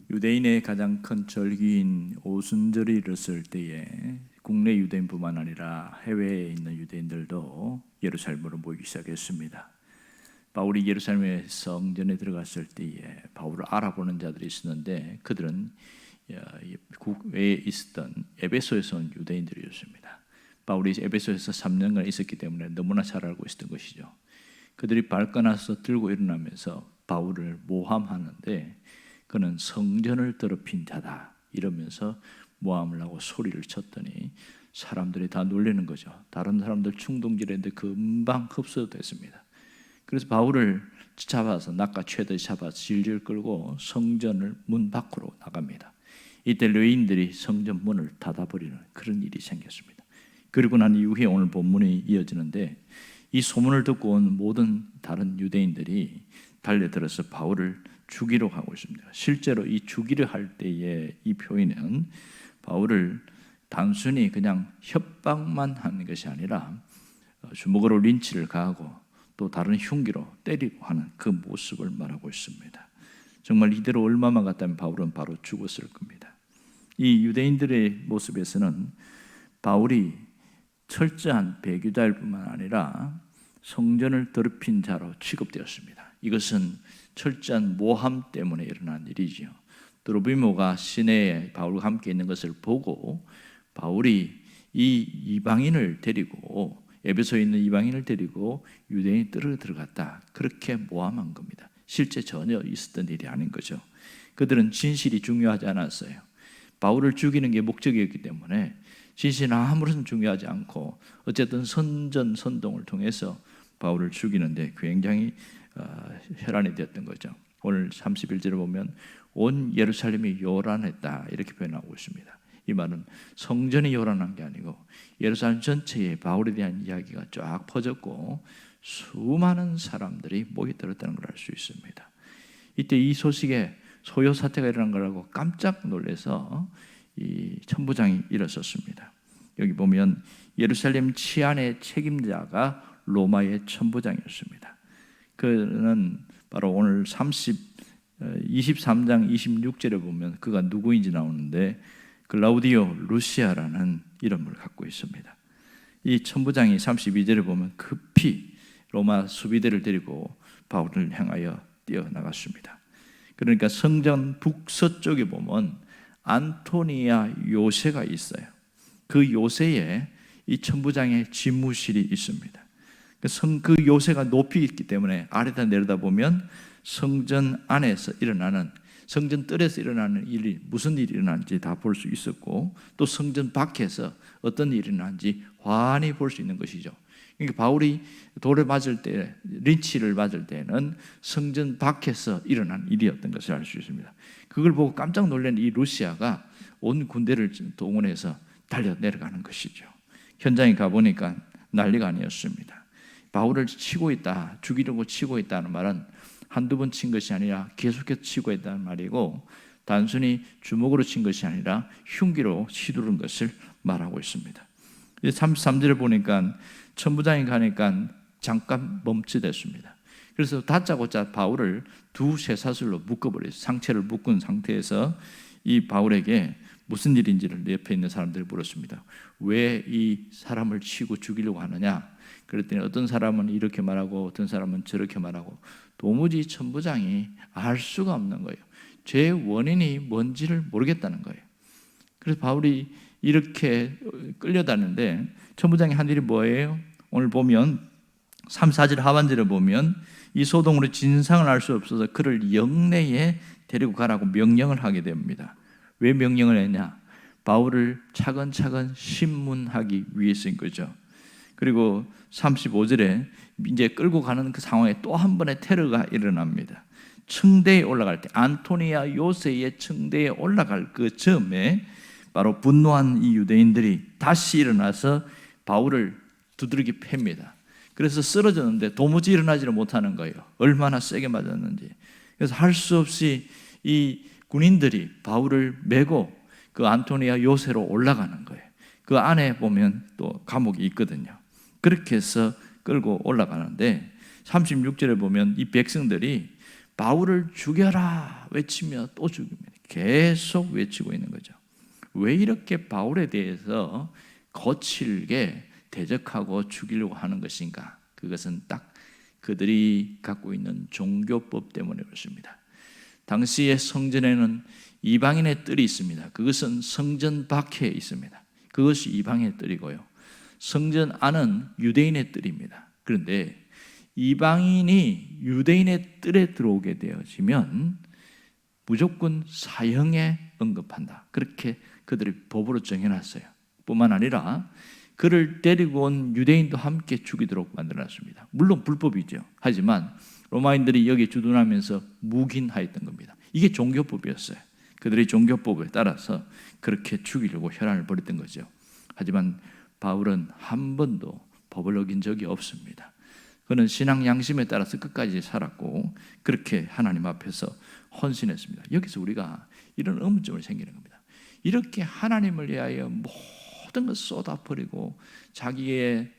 유대인의 가장 큰 절기인 오순절이 이르렀을 때에 국내 유대인뿐만 아니라 해외에 있는 유대인들도 예루살렘으로 모이기 시작했습니다. 바울이 예루살렘의 성전에 들어갔을 때에 바울을 알아보는 자들이 있었는데 그들은 국외에 있었던 에베소에서 온 유대인들이었습니다. 바울이 에베소에서 3년간 있었기 때문에 너무나 잘 알고 있었던 것이죠. 그들이 발끈해서 들고 일어나면서 바울을 모함하는데 그는 성전을 더럽힌 자다 이러면서 모함을 하고 소리를 쳤더니 사람들이 다 놀라는 거죠. 다른 사람들 충동질했는데 금방 흡수됐습니다. 그래서 바울을 잡아서 낚아채듯이 잡아서 질질 끌고 성전을 문 밖으로 나갑니다. 이때 레위인들이 성전 문을 닫아버리는 그런 일이 생겼습니다. 그리고 난 이후에 오늘 본문이 이어지는데 이 소문을 듣고 온 모든 다른 유대인들이 달려들어서 바울을 죽이러 가고 있습니다. 실제로 이 죽이려 할 때의 이 표현은 바울을 단순히 그냥 협박만 하는 것이 아니라 주먹으로 린치를 가하고 또 다른 흉기로 때리고 하는 그 모습을 말하고 있습니다. 정말 이대로 얼마만 갔다면 바울은 바로 죽었을 겁니다. 이 유대인들의 모습에서는 바울이 철저한 배교자일 뿐만 아니라 성전을 더럽힌 자로 취급되었습니다. 이것은 철저한 모함 때문에 일어난 일이지요. 드로비모가 시내에 바울과 함께 있는 것을 보고 바울이 이 이방인을 데리고 에베소에 있는 이방인을 데리고 유대인이 들어갔다. 그렇게 모함한 겁니다. 실제 전혀 있었던 일이 아닌 거죠. 그들은 진실이 중요하지 않았어요. 바울을 죽이는 게 목적이었기 때문에 진실은 아무런 중요하지 않고 어쨌든 선전선동을 통해서 바울을 죽이는데 굉장히 혈안이 되었던 거죠. 오늘 31절에 보면 온 예루살렘이 요란했다 이렇게 표현하고 있습니다. 이 말은 성전이 요란한 게 아니고 예루살렘 전체에 바울에 대한 이야기가 쫙 퍼졌고 수많은 사람들이 모여들었다는 걸 알 수 있습니다. 이때 이 소식에 소요 사태가 일어난 거라고 깜짝 놀라서 이 천부장이 일어섰습니다. 여기 보면 예루살렘 치안의 책임자가 로마의 천부장이었습니다. 그는 바로 오늘 23장 26절에 보면 그가 누구인지 나오는데 글라우디오 루시아라는 이름을 갖고 있습니다. 이 천부장이 32절에 보면 급히 로마 수비대를 데리고 바울을 향하여 뛰어나갔습니다. 그러니까 성전 북서쪽에 보면 안토니아 요새가 있어요. 그 요새에 이 천부장의 집무실이 있습니다. 그 요새가 높이 있기 때문에 아래다 내려다보면 성전 안에서 일어나는 성전 뜰에서 일어나는 일이 무슨 일이 일어나는지 다 볼 수 있었고 또 성전 밖에서 어떤 일이 일어나는지 환히 볼 수 있는 것이죠. 그러니까 바울이 돌을 맞을 때 린치를 맞을 때는 성전 밖에서 일어난 일이었던 것을 알 수 있습니다. 그걸 보고 깜짝 놀란 이 루시아가 온 군대를 동원해서 달려 내려가는 것이죠. 현장에 가보니까 난리가 아니었습니다. 바울을 치고 있다, 죽이려고 치고 있다는 말은 한두 번 친 것이 아니라 계속해서 치고 있다는 말이고 단순히 주먹으로 친 것이 아니라 흉기로 휘두른 것을 말하고 있습니다. 33절에 보니까 천부장이 가니까 잠깐 멈칫했습니다. 그래서 다짜고짜 바울을 두 쇠사슬로 묶어버렸어요. 상체를 묶은 상태에서 이 바울에게 무슨 일인지를 옆에 있는 사람들이 물었습니다. 왜 이 사람을 치고 죽이려고 하느냐? 그랬더니 어떤 사람은 이렇게 말하고 어떤 사람은 저렇게 말하고 도무지 천부장이 알 수가 없는 거예요. 죄의 원인이 뭔지를 모르겠다는 거예요. 그래서 바울이 이렇게 끌려다니는데 천부장이 한 일이 뭐예요? 오늘 보면 3, 4절 하반절에 보면 이 소동으로 진상을 알 수 없어서 그를 영내에 데리고 가라고 명령을 하게 됩니다. 왜 명령을 했냐? 바울을 차근차근 신문하기 위해서인 거죠. 그리고 35절에 이제 끌고 가는 그 상황에 또 한 번의 테러가 일어납니다. 층대에 올라갈 때 안토니아 요새의 층대에 올라갈 그 즈음에 바로 분노한 이 유대인들이 다시 일어나서 바울을 두드러기 팹니다. 그래서 쓰러졌는데 도무지 일어나지를 못하는 거예요. 얼마나 세게 맞았는지. 그래서 할 수 없이 이 군인들이 바울을 메고 그 안토니아 요새로 올라가는 거예요. 그 안에 보면 또 감옥이 있거든요. 그렇게 해서 끌고 올라가는데 36절에 보면 이 백성들이 바울을 죽여라 외치며 또 죽입니다. 계속 외치고 있는 거죠. 왜 이렇게 바울에 대해서 거칠게 대적하고 죽이려고 하는 것인가? 그것은 딱 그들이 갖고 있는 종교법 때문에 그렇습니다. 당시의 성전에는 이방인의 뜰이 있습니다. 그것은 성전 밖에 있습니다. 그것이 이방인의 뜰이고요. 성전 안은 유대인의 뜰입니다. 그런데 이방인이 유대인의 뜰에 들어오게 되어지면 무조건 사형에 언급한다. 그렇게 그들이 법으로 정해놨어요. 뿐만 아니라 그를 데리고 온 유대인도 함께 죽이도록 만들어놨습니다. 물론 불법이죠. 하지만 로마인들이 여기에 주둔하면서 묵인하였던 겁니다. 이게 종교법이었어요. 그들의 종교법에 따라서 그렇게 죽이려고 혈안을 벌였던 거죠. 하지만 바울은 한 번도 법을 어긴 적이 없습니다. 그는 신앙 양심에 따라서 끝까지 살았고 그렇게 하나님 앞에서 헌신했습니다. 여기서 우리가 이런 의문점이 생기는 겁니다. 이렇게 하나님을 위하여 모든 것을 쏟아버리고 자기의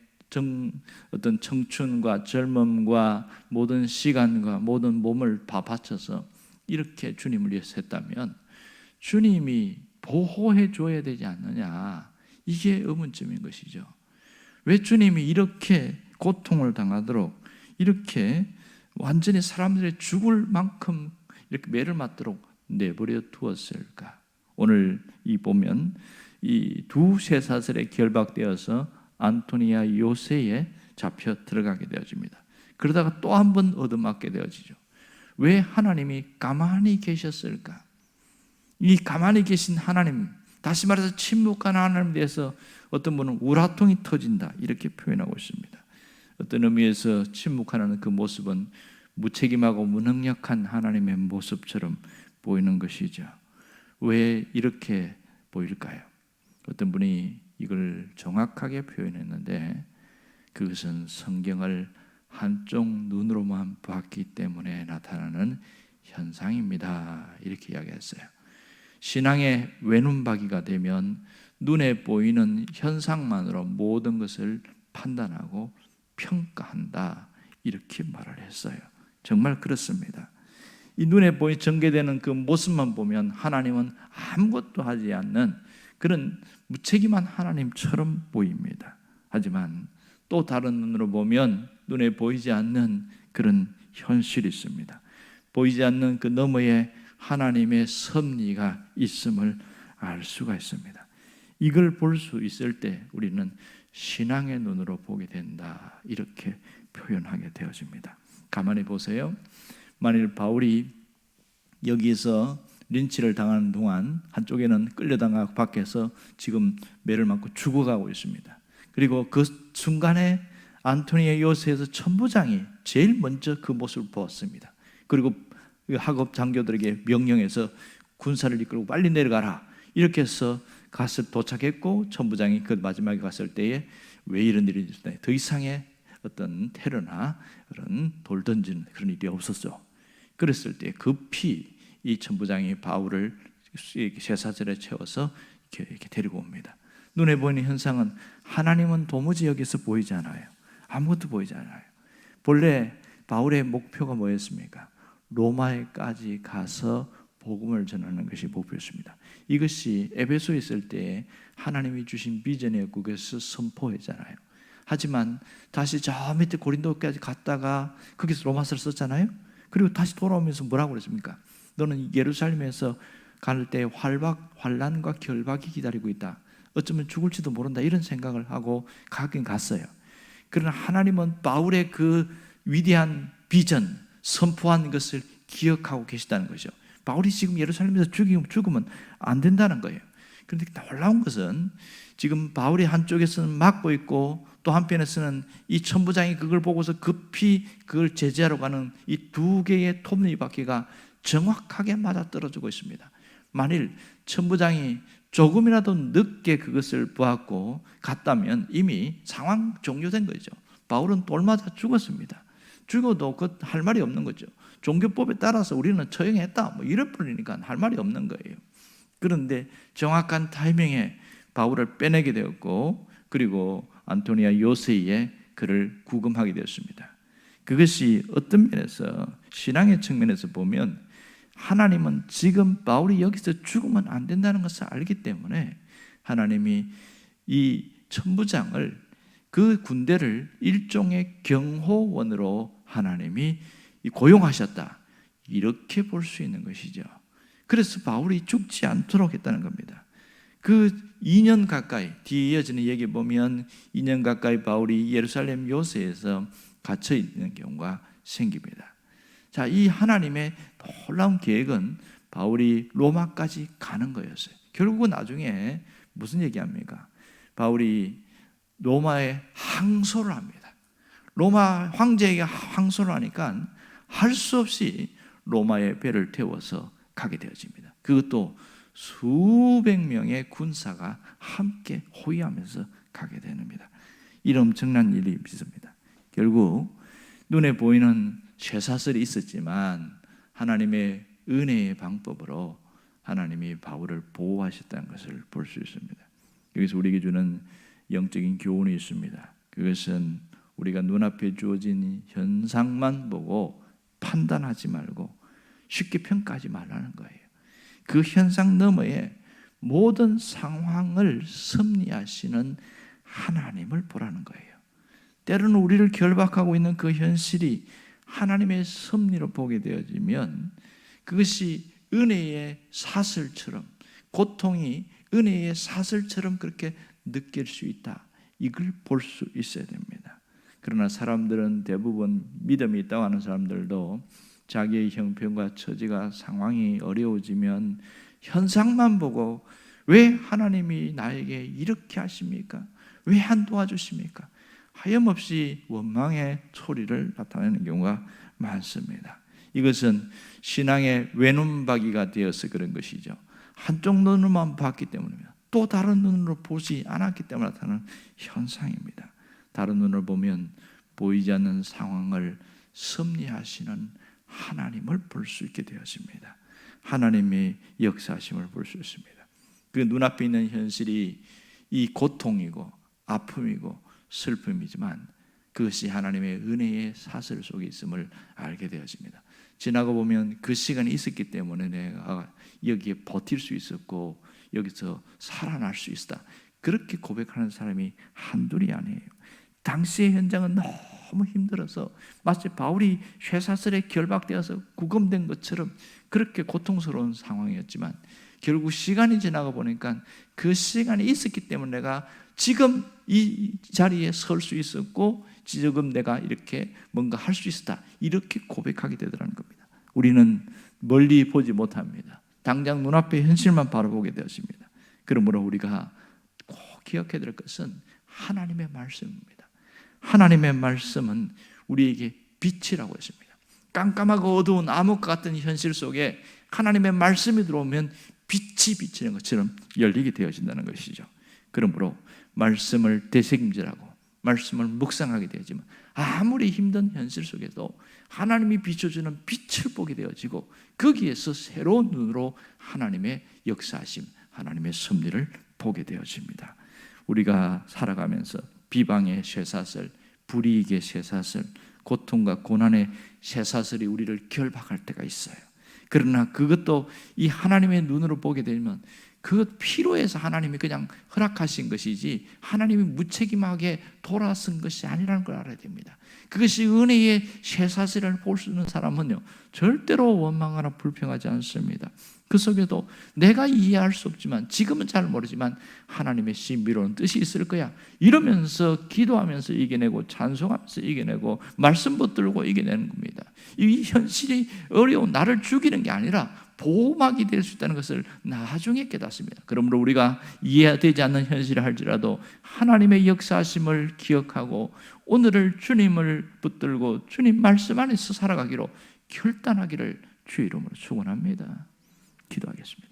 어떤 청춘과 젊음과 모든 시간과 모든 몸을 다 바쳐서 이렇게 주님을 위해서 했다면 주님이 보호해 줘야 되지 않느냐, 이게 의문점인 것이죠. 왜 주님이 이렇게 고통을 당하도록 이렇게 완전히 사람들의 죽을 만큼 이렇게 매를 맞도록 내버려 두었을까? 오늘 이 보면 이 두 쇠사슬에 결박되어서 안토니아 요새에 잡혀 들어가게 되어집니다. 그러다가 또 한 번 얻어맞게 되어지죠. 왜 하나님이 가만히 계셨을까? 이 가만히 계신 하나님, 다시 말해서 침묵한 하나님에 대해서 어떤 분은 우라통이 터진다 이렇게 표현하고 있습니다. 어떤 의미에서 침묵하는 그 모습은 무책임하고 무능력한 하나님의 모습처럼 보이는 것이죠. 왜 이렇게 보일까요? 어떤 분이 이걸 정확하게 표현했는데 그것은 성경을 한쪽 눈으로만 봤기 때문에 나타나는 현상입니다. 이렇게 이야기했어요. 신앙의 외눈박이가 되면 눈에 보이는 현상만으로 모든 것을 판단하고 평가한다. 이렇게 말을 했어요. 정말 그렇습니다. 이 눈에 보이 전개되는 그 모습만 보면 하나님은 아무것도 하지 않는 그런 무책임한 하나님처럼 보입니다. 하지만 또 다른 눈으로 보면 눈에 보이지 않는 그런 현실이 있습니다. 보이지 않는 그 너머에 하나님의 섭리가 있음을 알 수가 있습니다. 이걸 볼 수 있을 때 우리는 신앙의 눈으로 보게 된다. 이렇게 표현하게 되어집니다. 가만히 보세요. 만일 바울이 여기서 린치를 당하는 동안 한쪽에는 끌려다가 밖에서 지금 매를 맞고 죽어가고 있습니다. 그리고 그 순간에 안토니아 요새에서 천부장이 제일 먼저 그 모습을 보았습니다. 그리고 학업 장교들에게 명령해서 군사를 이끌고 빨리 내려가라 이렇게 해서 도착했고 천부장이 그 마지막에 갔을 때에 왜 이런 일이 있었나요? 더 이상의 어떤 테러나 그런 돌 던지는 그런 일이 없었죠. 그랬을 때 급히 이 천부장이 바울을 쇠사슬에 채워서 이렇게 데리고 옵니다. 눈에 보이는 현상은 하나님은 도무지 여기서 보이지 않아요. 아무것도 보이지 않아요. 본래 바울의 목표가 뭐였습니까? 로마에까지 가서 복음을 전하는 것이 목표였습니다. 이것이 에베소에 있을 때 하나님이 주신 비전이었고 그래서 선포했잖아요. 하지만 다시 저 밑에 고린도까지 갔다가 거기서 로마서를 썼잖아요. 그리고 다시 돌아오면서 뭐라고 그랬습니까? 너는 예루살렘에서 갈 때 환난과 결박이 기다리고 있다. 어쩌면 죽을지도 모른다. 이런 생각을 하고 가긴 갔어요. 그러나 하나님은 바울의 그 위대한 비전, 선포한 것을 기억하고 계시다는 거죠. 바울이 지금 예루살렘에서 죽으면 안 된다는 거예요. 그런데 놀라운 것은 지금 바울이 한쪽에서는 막고 있고 또 한편에서는 이 천부장이 그걸 보고서 급히 그걸 제지하러 가는 이 두 개의 톱니바퀴가 정확하게 맞아떨어지고 있습니다. 만일 천부장이 조금이라도 늦게 그것을 보았고 갔다면 이미 상황 종료된 거죠. 바울은 돌 맞아 죽었습니다. 죽어도 할 말이 없는 거죠. 종교법에 따라서 우리는 처형했다 뭐 이럴 뿐이니까 할 말이 없는 거예요. 그런데 정확한 타이밍에 바울을 빼내게 되었고 그리고 안토니아 요새에 그를 구금하게 되었습니다. 그것이 어떤 면에서 신앙의 측면에서 보면 하나님은 지금 바울이 여기서 죽으면 안 된다는 것을 알기 때문에 하나님이 이 천부장을, 그 군대를 일종의 경호원으로 하나님이 고용하셨다, 이렇게 볼 수 있는 것이죠. 그래서 바울이 죽지 않도록 했다는 겁니다. 그 2년 가까이, 뒤에 이어지는 얘기 보면 2년 가까이 바울이 예루살렘 요새에서 갇혀 있는 경우가 생깁니다. 자, 이 하나님의 놀라운 계획은 바울이 로마까지 가는 거였어요. 결국은 나중에 무슨 얘기합니까? 바울이 로마에 항소를 합니다. 로마 황제에게 항소를 하니까 할 수 없이 로마에 배를 태워서 가게 되어집니다. 그것도 수백 명의 군사가 함께 호위하면서 가게 됩니다. 이런 엄청난 일이 있습니다. 결국 눈에 보이는 쇠사슬이 있었지만 하나님의 은혜의 방법으로 하나님이 바울을 보호하셨다는 것을 볼 수 있습니다. 여기서 우리에게 주는 영적인 교훈이 있습니다. 그것은 우리가 눈앞에 주어진 현상만 보고 판단하지 말고 쉽게 평가하지 말라는 거예요. 그 현상 너머에 모든 상황을 섭리하시는 하나님을 보라는 거예요. 때로는 우리를 결박하고 있는 그 현실이 하나님의 섭리로 보게 되어지면 그것이 은혜의 사슬처럼, 고통이 은혜의 사슬처럼 그렇게 느낄 수 있다, 이걸 볼 수 있어야 됩니다. 그러나 사람들은 대부분 믿음이 있다고 하는 사람들도 자기의 형편과 처지가, 상황이 어려워지면 현상만 보고 왜 하나님이 나에게 이렇게 하십니까? 왜 안 도와주십니까? 하염없이 원망의 소리를 나타내는 경우가 많습니다. 이것은 신앙의 외눈박이가 되어서 그런 것이죠. 한쪽 눈으로만 봤기 때문입니다. 또 다른 눈으로 보지 않았기 때문에 나타나는 현상입니다. 다른 눈으로 보면 보이지 않는 상황을 섭리하시는 하나님을 볼 수 있게 되었습니다. 하나님의 역사하심을 볼 수 있습니다. 그 눈앞에 있는 현실이 이 고통이고 아픔이고 슬픔이지만 그것이 하나님의 은혜의 사슬 속에 있음을 알게 되어집니다. 지나고 보면 그 시간이 있었기 때문에 내가 여기에 버틸 수 있었고 여기서 살아날 수 있었다, 그렇게 고백하는 사람이 한둘이 아니에요. 당시의 현장은 너무 힘들어서 마치 바울이 쇠사슬에 결박되어서 구금된 것처럼 그렇게 고통스러운 상황이었지만 결국 시간이 지나가 보니까 그 시간이 있었기 때문에 내가 지금 이 자리에 설 수 있었고 지금 내가 이렇게 뭔가 할 수 있었다, 이렇게 고백하게 되더라는 겁니다. 우리는 멀리 보지 못합니다. 당장 눈앞의 현실만 바라보게 되었습니다. 그러므로 우리가 꼭 기억해야 될 것은 하나님의 말씀입니다. 하나님의 말씀은 우리에게 빛이라고 했습니다. 깜깜하고 어두운 암흑 같은 현실 속에 하나님의 말씀이 들어오면 빛이 비치는 것처럼 열리게 되어진다는 것이죠. 그러므로 말씀을 되새김질하고 말씀을 묵상하게 되어지면 아무리 힘든 현실 속에도 하나님이 비춰주는 빛을 보게 되어지고 거기에서 새로운 눈으로 하나님의 역사하심, 하나님의 섭리를 보게 되어집니다. 우리가 살아가면서 비방의 쇠사슬, 불이익의 쇠사슬, 고통과 고난의 쇠사슬이 우리를 결박할 때가 있어요. 그러나 그것도 이 하나님의 눈으로 보게 되면 그것 필요해서 하나님이 그냥 허락하신 것이지 하나님이 무책임하게 돌아선 것이 아니라는 걸 알아야 됩니다. 그것이 은혜의 쇠사슬을 볼 수 있는 사람은요 절대로 원망하거나 불평하지 않습니다. 그 속에도 내가 이해할 수 없지만 지금은 잘 모르지만 하나님의 신비로운 뜻이 있을 거야 이러면서 기도하면서 이겨내고 찬송하면서 이겨내고 말씀 붙들고 이겨내는 겁니다. 이 현실이 어려운 나를 죽이는 게 아니라 보호막이 될 수 있다는 것을 나중에 깨닫습니다. 그러므로 우리가 이해되지 않는 현실을 할지라도 하나님의 역사하심을 기억하고 오늘을 주님을 붙들고 주님 말씀 안에서 살아가기로 결단하기를 주의 이름으로 축원합니다. 기도하겠습니다.